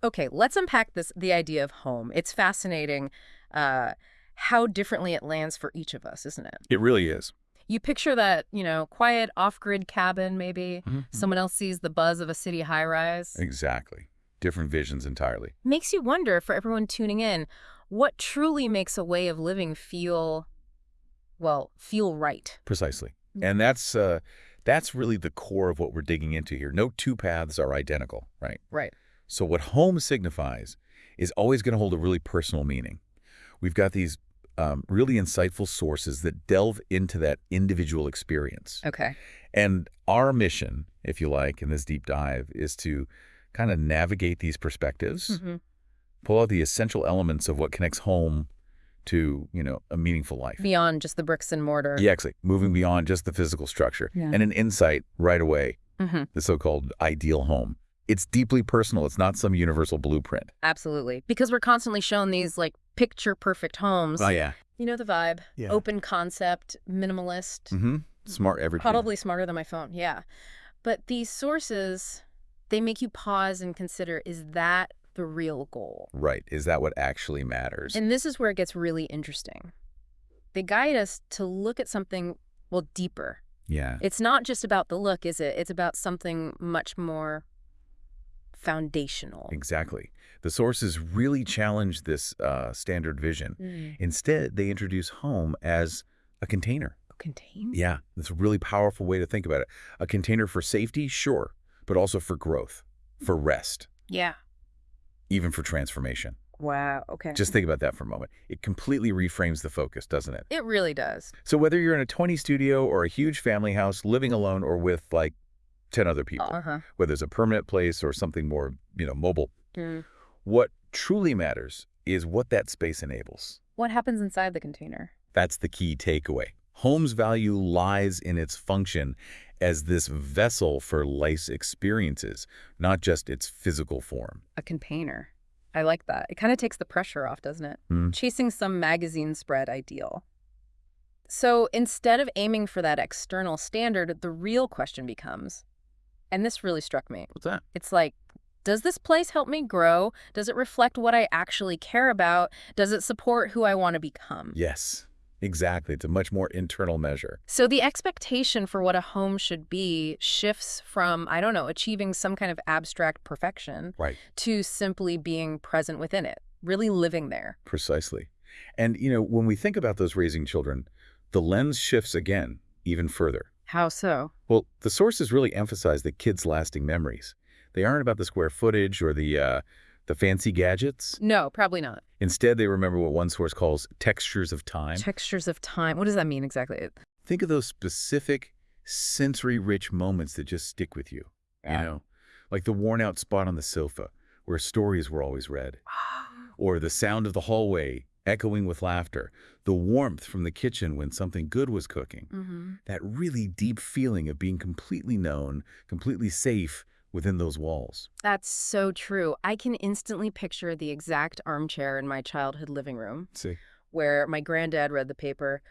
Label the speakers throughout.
Speaker 1: Okay, let's unpack the idea of home. It's fascinating how differently it lands for each of us, isn't it?
Speaker 2: It really is.
Speaker 1: You picture that, quiet off-grid cabin, maybe.
Speaker 2: Mhm.
Speaker 1: Someone else sees the buzz of a city high-rise.
Speaker 2: Exactly. Different visions entirely.
Speaker 1: Makes you wonder, for everyone tuning in, what truly makes a way of living feel right.
Speaker 2: Precisely. And that's really the core of what we're digging into here. No two paths are identical, right?
Speaker 1: Right.
Speaker 2: So what home signifies is always going to hold a really personal meaning. We've got these really insightful sources that delve into that individual experience.
Speaker 1: Okay.
Speaker 2: And our mission, if you like, in this deep dive is to kind of navigate these perspectives, pull out the essential elements of what connects home to, a meaningful life.
Speaker 1: Beyond just the bricks and mortar.
Speaker 2: Yeah, exactly. Moving beyond just the physical structure.
Speaker 1: Yeah.
Speaker 2: And an insight right away, the so-called ideal home. It's deeply personal. It's not some universal blueprint.
Speaker 1: Absolutely. Because we're constantly shown these, picture-perfect homes.
Speaker 2: Oh, yeah.
Speaker 1: You know the vibe.
Speaker 2: Yeah.
Speaker 1: Open concept, minimalist.
Speaker 2: Smart everything.
Speaker 1: Probably smarter than my phone, yeah. But these sources, they make you pause and consider, is that the real goal?
Speaker 2: Right. Is that what actually matters?
Speaker 1: And this is where it gets really interesting. They guide us to look at something, deeper.
Speaker 2: Yeah.
Speaker 1: It's not just about the look, is it? It's about something much more foundational.
Speaker 2: Exactly. The sources really challenge this standard vision. Instead, they introduce home as a container.
Speaker 1: A container?
Speaker 2: Yeah, that's a really powerful way to think about it. A container for safety, sure, but also for growth, for rest,
Speaker 1: Yeah.
Speaker 2: even for transformation.
Speaker 1: Wow, okay.
Speaker 2: Just think about that for a moment. It completely reframes the focus, doesn't it?
Speaker 1: It really does.
Speaker 2: So whether you're in a 20 studio or a huge family house, living alone or with 10 other people, whether it's a permanent place or something more, mobile, what truly matters is what that space enables.
Speaker 1: What happens inside the container?
Speaker 2: That's the key takeaway. Home's value lies in its function as this vessel for life's experiences, not just its physical form.
Speaker 1: A container. I like that. It kind of takes the pressure off, doesn't it? Chasing some magazine spread ideal. So instead of aiming for that external standard, the real question becomes, and this really struck me.
Speaker 2: What's that?
Speaker 1: It's like, does this place help me grow? Does it reflect what I actually care about? Does it support who I want to become?
Speaker 2: Yes, exactly. It's a much more internal measure.
Speaker 1: So the expectation for what a home should be shifts from, achieving some kind of abstract perfection to simply being present within it, really living there.
Speaker 2: Precisely. And, when we think about those raising children, the lens shifts again, even further.
Speaker 1: How so?
Speaker 2: Well, the sources really emphasize the kids' lasting memories. They aren't about the square footage or the fancy gadgets.
Speaker 1: No, probably not.
Speaker 2: Instead, they remember what one source calls textures of time.
Speaker 1: Textures of time. What does that mean exactly?
Speaker 2: Think of those specific, sensory-rich moments that just stick with you. Like the worn-out spot on the sofa where stories were always read. Or the sound of the hallway echoing with laughter. The warmth from the kitchen when something good was cooking. That really deep feeling of being completely known, completely safe within those walls.
Speaker 1: That's so true. I can instantly picture the exact armchair in my childhood living room where my granddad read the paper.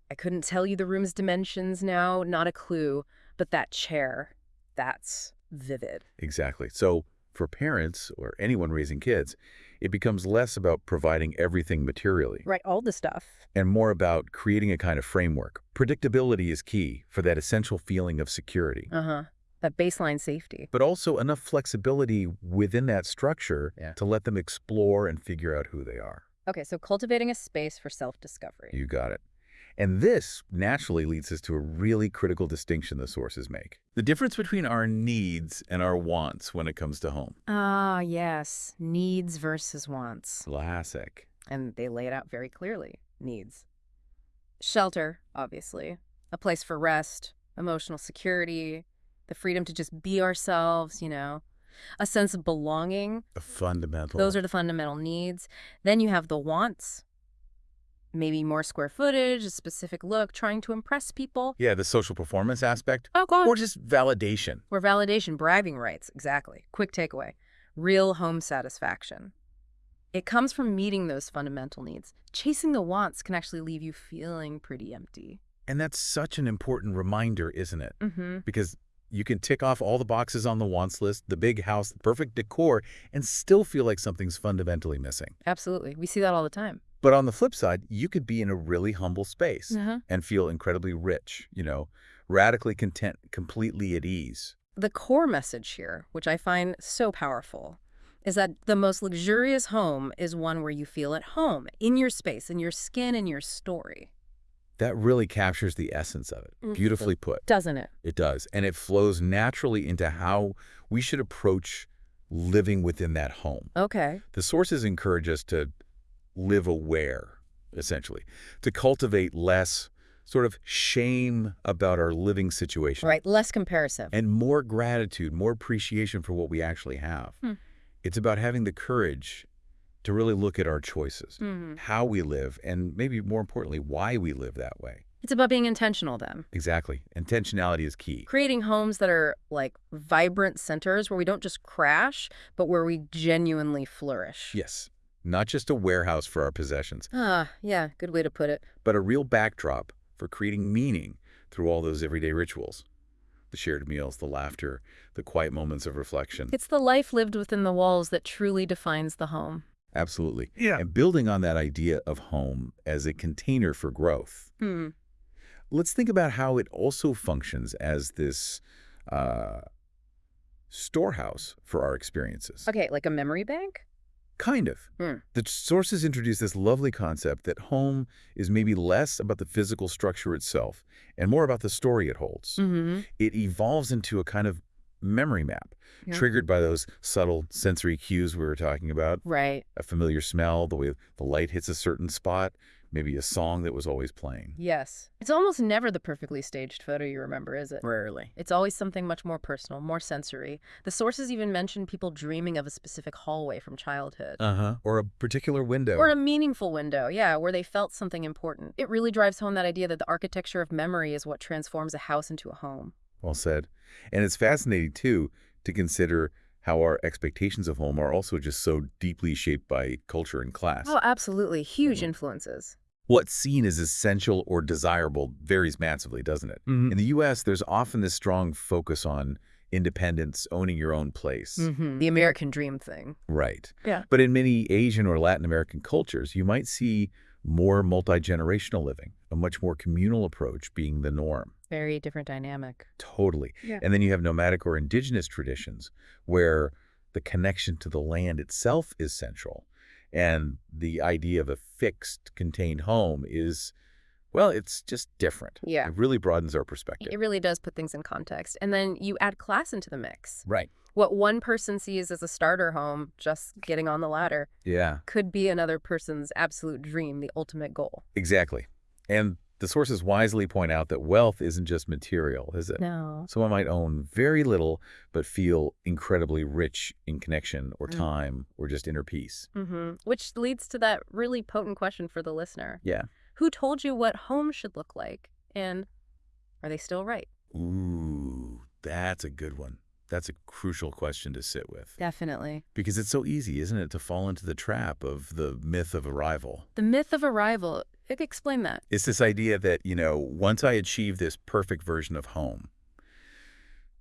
Speaker 1: I couldn't tell you the room's dimensions now, not a clue, but that chair, that's vivid.
Speaker 2: Exactly. So for parents or anyone raising kids, it becomes less about providing everything materially.
Speaker 1: Right, all the stuff.
Speaker 2: And more about creating a kind of framework. Predictability is key for that essential feeling of security.
Speaker 1: That baseline safety.
Speaker 2: But also enough flexibility within that structure to let them explore and figure out who they are.
Speaker 1: Okay, so cultivating a space for self-discovery.
Speaker 2: You got it. And this naturally leads us to a really critical distinction the sources make. The difference between our needs and our wants when it comes to home.
Speaker 1: Ah, yes. Needs versus wants.
Speaker 2: Classic.
Speaker 1: And they lay it out very clearly. Needs. Shelter, obviously. A place for rest, emotional security, the freedom to just be ourselves, a sense of belonging.
Speaker 2: The fundamental.
Speaker 1: Those are the fundamental needs. Then you have the wants. Maybe more square footage, a specific look, trying to impress people.
Speaker 2: Yeah, the social performance aspect.
Speaker 1: Oh, God.
Speaker 2: Or just validation.
Speaker 1: Or validation, bragging rights, exactly. Quick takeaway. Real home satisfaction. It comes from meeting those fundamental needs. Chasing the wants can actually leave you feeling pretty empty.
Speaker 2: And that's such an important reminder, isn't it? Because You can tick off all the boxes on the wants list, the big house, the perfect decor, and still feel like something's fundamentally missing.
Speaker 1: Absolutely. We see that all the time.
Speaker 2: But on the flip side, you could be in a really humble space
Speaker 1: Uh-huh.
Speaker 2: and feel incredibly rich, radically content, completely at ease.
Speaker 1: The core message here, which I find so powerful, is that the most luxurious home is one where you feel at home, in your space, in your skin, in your story.
Speaker 2: That really captures the essence of it. Beautifully put.
Speaker 1: Doesn't it?
Speaker 2: It does. And it flows naturally into how we should approach living within that home.
Speaker 1: Okay.
Speaker 2: The sources encourage us to live aware, essentially, to cultivate less sort of shame about our living situation.
Speaker 1: Right, less comparison.
Speaker 2: And more gratitude, more appreciation for what we actually have. It's about having the courage to really look at our choices, how we live, and maybe more importantly, why we live that way.
Speaker 1: It's about being intentional then.
Speaker 2: Exactly. Intentionality is key.
Speaker 1: Creating homes that are like vibrant centers where we don't just crash, but where we genuinely flourish.
Speaker 2: Yes. Not just a warehouse for our possessions.
Speaker 1: Yeah, good way to put it.
Speaker 2: But a real backdrop for creating meaning through all those everyday rituals. The shared meals, the laughter, the quiet moments of reflection.
Speaker 1: It's the life lived within the walls that truly defines the home.
Speaker 2: Absolutely. Yeah. And building on that idea of home as a container for growth. Let's think about how it also functions as this storehouse for our experiences.
Speaker 1: Okay, like a memory bank?
Speaker 2: Kind of. The sources introduce this lovely concept that home is maybe less about the physical structure itself and more about the story it holds. It evolves into a kind of memory map, triggered by those subtle sensory cues we were talking about.
Speaker 1: Right.
Speaker 2: A familiar smell, the way the light hits a certain spot, maybe a song that was always playing.
Speaker 1: Yes. It's almost never the perfectly staged photo you remember, is it?
Speaker 2: Rarely.
Speaker 1: It's always something much more personal, more sensory. The sources even mention people dreaming of a specific hallway from childhood.
Speaker 2: Or a particular window.
Speaker 1: Or a meaningful window, yeah, where they felt something important. It really drives home that idea that the architecture of memory is what transforms a house into a home.
Speaker 2: Well said. And it's fascinating, too, to consider how our expectations of home are also just so deeply shaped by culture and class.
Speaker 1: Oh, absolutely. Huge influences.
Speaker 2: What's seen as essential or desirable varies massively, doesn't it? In the U.S., there's often this strong focus on independence, owning your own place.
Speaker 1: The American dream thing.
Speaker 2: Right.
Speaker 1: Yeah.
Speaker 2: But in many Asian or Latin American cultures, you might see more multi-generational living, a much more communal approach being the norm.
Speaker 1: Very different dynamic.
Speaker 2: Totally.
Speaker 1: Yeah.
Speaker 2: And then you have nomadic or indigenous traditions where the connection to the land itself is central. And the idea of a fixed, contained home is, well, it's just different.
Speaker 1: Yeah.
Speaker 2: It really broadens our perspective.
Speaker 1: It really does put things in context. And then you add class into the mix.
Speaker 2: Right.
Speaker 1: What one person sees as a starter home, just getting on the ladder,
Speaker 2: Yeah.
Speaker 1: could be another person's absolute dream, the ultimate goal.
Speaker 2: Exactly. And the sources wisely point out that wealth isn't just material, is it?
Speaker 1: No.
Speaker 2: Someone might own very little, but feel incredibly rich in connection or time or just inner peace.
Speaker 1: Which leads to that really potent question for the listener.
Speaker 2: Yeah.
Speaker 1: Who told you what home should look like? And are they still right?
Speaker 2: Ooh, that's a good one. That's a crucial question to sit with.
Speaker 1: Definitely.
Speaker 2: Because it's so easy, isn't it, to fall into the trap of the myth of arrival.
Speaker 1: The myth of arrival. Explain that.
Speaker 2: It's this idea that, once I achieve this perfect version of home,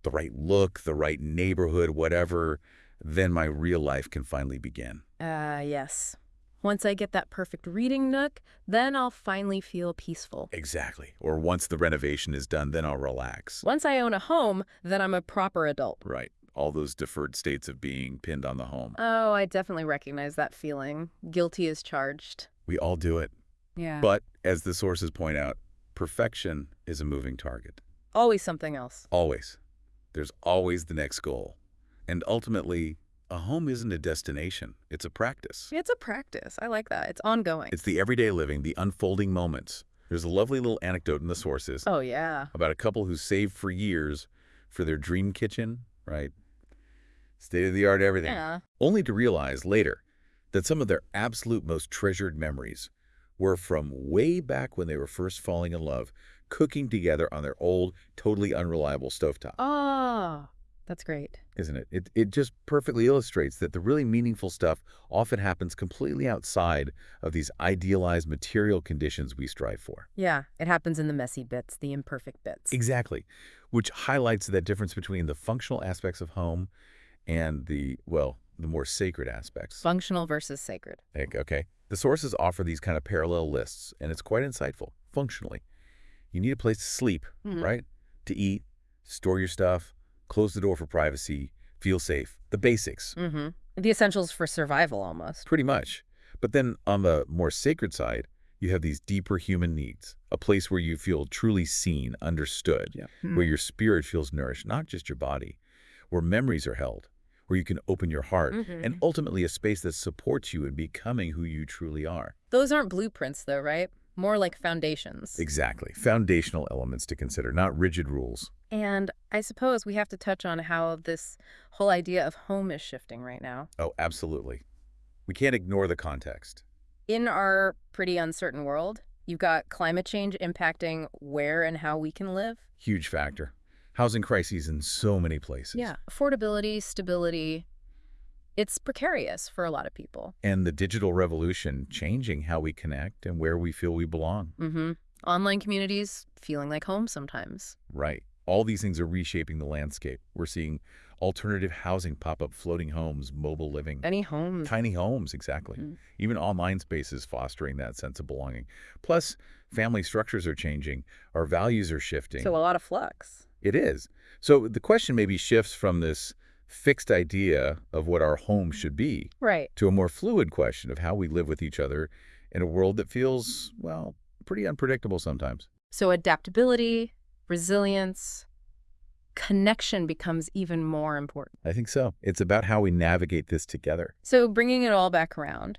Speaker 2: the right look, the right neighborhood, whatever, then my real life can finally begin.
Speaker 1: Yes. Once I get that perfect reading nook, then I'll finally feel peaceful.
Speaker 2: Exactly. Or once the renovation is done, then I'll relax.
Speaker 1: Once I own a home, then I'm a proper adult.
Speaker 2: Right. All those deferred states of being pinned on the home.
Speaker 1: Oh, I definitely recognize that feeling. Guilty as charged.
Speaker 2: We all do it.
Speaker 1: Yeah.
Speaker 2: But, as the sources point out, perfection is a moving target.
Speaker 1: Always something else.
Speaker 2: Always. There's always the next goal. And ultimately, a home isn't a destination. It's a practice.
Speaker 1: It's a practice. I like that. It's ongoing.
Speaker 2: It's the everyday living, the unfolding moments. There's a lovely little anecdote in the sources.
Speaker 1: Oh, yeah.
Speaker 2: About a couple who saved for years for their dream kitchen, right? State-of-the-art everything.
Speaker 1: Yeah.
Speaker 2: Only to realize later that some of their absolute most treasured memories were from way back when they were first falling in love, cooking together on their old, totally unreliable stovetop.
Speaker 1: Oh, that's great.
Speaker 2: Isn't it? It just perfectly illustrates that the really meaningful stuff often happens completely outside of these idealized material conditions we strive for.
Speaker 1: Yeah, it happens in the messy bits, the imperfect bits.
Speaker 2: Exactly. which highlights that difference between the functional aspects of home and the more sacred aspects.
Speaker 1: Functional versus sacred.
Speaker 2: Okay. The sources offer these kind of parallel lists, and it's quite insightful, functionally. You need a place to sleep, right? To eat, store your stuff, close the door for privacy, feel safe. The basics.
Speaker 1: The essentials for survival, almost.
Speaker 2: Pretty much. But then on the more sacred side, you have these deeper human needs, a place where you feel truly seen, understood, where your spirit feels nourished, not just your body, where memories are held, where you can open your heart, and ultimately a space that supports you in becoming who you truly are.
Speaker 1: Those aren't blueprints, though, right? More like foundations.
Speaker 2: Exactly. Foundational elements to consider, not rigid rules.
Speaker 1: And I suppose we have to touch on how this whole idea of home is shifting right now.
Speaker 2: Oh, absolutely. We can't ignore the context.
Speaker 1: In our pretty uncertain world, you've got climate change impacting where and how we can live.
Speaker 2: Huge factor. Housing crises in so many places.
Speaker 1: Yeah. Affordability, stability. It's precarious for a lot of people.
Speaker 2: And the digital revolution changing how we connect and where we feel we belong.
Speaker 1: Online communities feeling like home sometimes.
Speaker 2: Right. All these things are reshaping the landscape. We're seeing alternative housing pop up, floating homes, mobile living.
Speaker 1: Tiny homes.
Speaker 2: Tiny homes, exactly. Even online spaces fostering that sense of belonging. Plus, family structures are changing. Our values are shifting.
Speaker 1: So a lot of flux.
Speaker 2: It is. So the question maybe shifts from this fixed idea of what our home should be to a more fluid question of how we live with each other in a world that feels, well, pretty unpredictable sometimes.
Speaker 1: So adaptability, resilience, connection becomes even more important.
Speaker 2: I think so. It's about how we navigate this together.
Speaker 1: So bringing it all back around,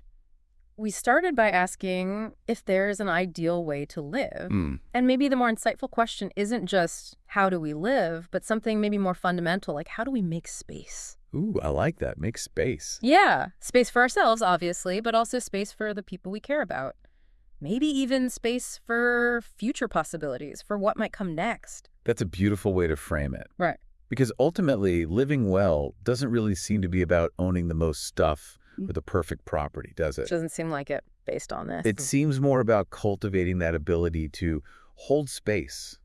Speaker 1: we started by asking if there's an ideal way to live. And maybe the more insightful question isn't just how do we live, but something maybe more fundamental, like how do we make space?
Speaker 2: Ooh, I like that. Make space.
Speaker 1: Yeah, space for ourselves, obviously, but also space for the people we care about. Maybe even space for future possibilities, for what might come next.
Speaker 2: That's a beautiful way to frame it.
Speaker 1: Right.
Speaker 2: Because ultimately, living well doesn't really seem to be about owning the most stuff or the perfect property, does it?
Speaker 1: Doesn't seem like it based on this.
Speaker 2: It seems more about cultivating that ability to hold space.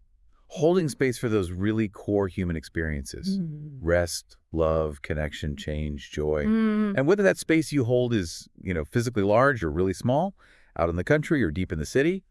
Speaker 2: Holding space for those really core human experiences. Rest, love, connection, change, joy. And whether that space you hold is, physically large or really small, out in the country or deep in the city,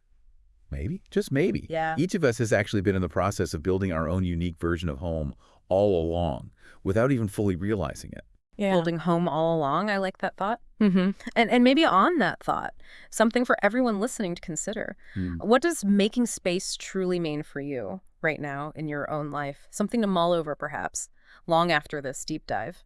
Speaker 2: maybe, just maybe.
Speaker 1: Yeah.
Speaker 2: Each of us has actually been in the process of building our own unique version of home all along without even fully realizing it.
Speaker 1: Yeah. Holding home all along. I like that thought. And maybe on that thought, something for everyone listening to consider. What does making space truly mean for you right now in your own life? Something to mull over, perhaps, long after this deep dive.